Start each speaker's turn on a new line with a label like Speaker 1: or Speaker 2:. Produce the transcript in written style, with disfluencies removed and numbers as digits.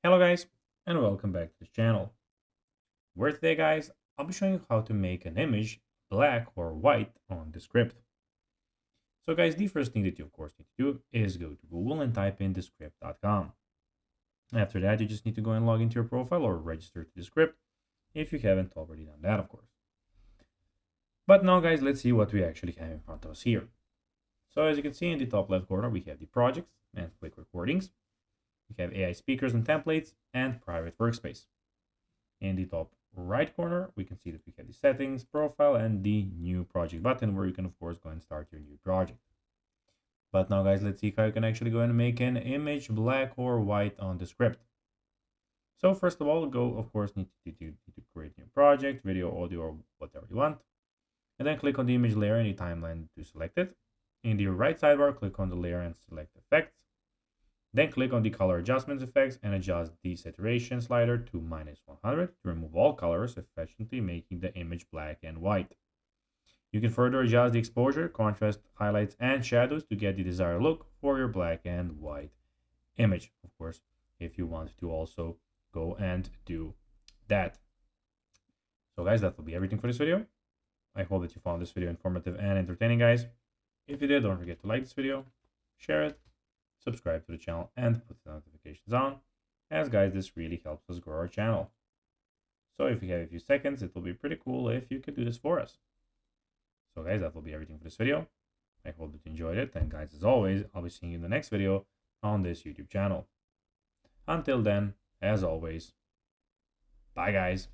Speaker 1: Hello guys, and welcome back to the channel. Where today guys, I'll be showing you how to make an image black or white on Descript. So guys, the first thing that you of course need to do is go to Google and type in descript.com. After that, you just need to go and log into your profile or register to Descript if you haven't already done that of course. But now guys, let's see what we actually have in front of us here. So as you can see in the top left corner, we have the projects and quick recordings. We have AI speakers and templates and private workspace. In the top right corner, we can see that we have the settings, profile, and the new project button where you can of course go and start your new project. But now guys, let's see how you can actually go and make an image black or white on Descript. So first of all, go of course need to create a new project, video, audio, or whatever you want. And then click on the image layer in the timeline to select it. In the right sidebar, click on the layer and select effects. Then click on the color adjustments effects and adjust the saturation slider to -100 to remove all colors, efficiently making the image black and white. You can further adjust the exposure, contrast, highlights, and shadows to get the desired look for your black and white image, of course, if you want to also go and do that. So guys, that will be everything for this video. I hope that you found this video informative and entertaining, guys. If you did, don't forget to like this video, share it, subscribe to the channel, and put the notifications on, as guys, this really helps us grow our channel. So if you have a few seconds, it will be pretty cool if you could do this for us. So guys, that will be everything for this video. I hope that you enjoyed it, and guys, as always, I'll be seeing you in the next video on this YouTube channel. Until then, as always, bye guys.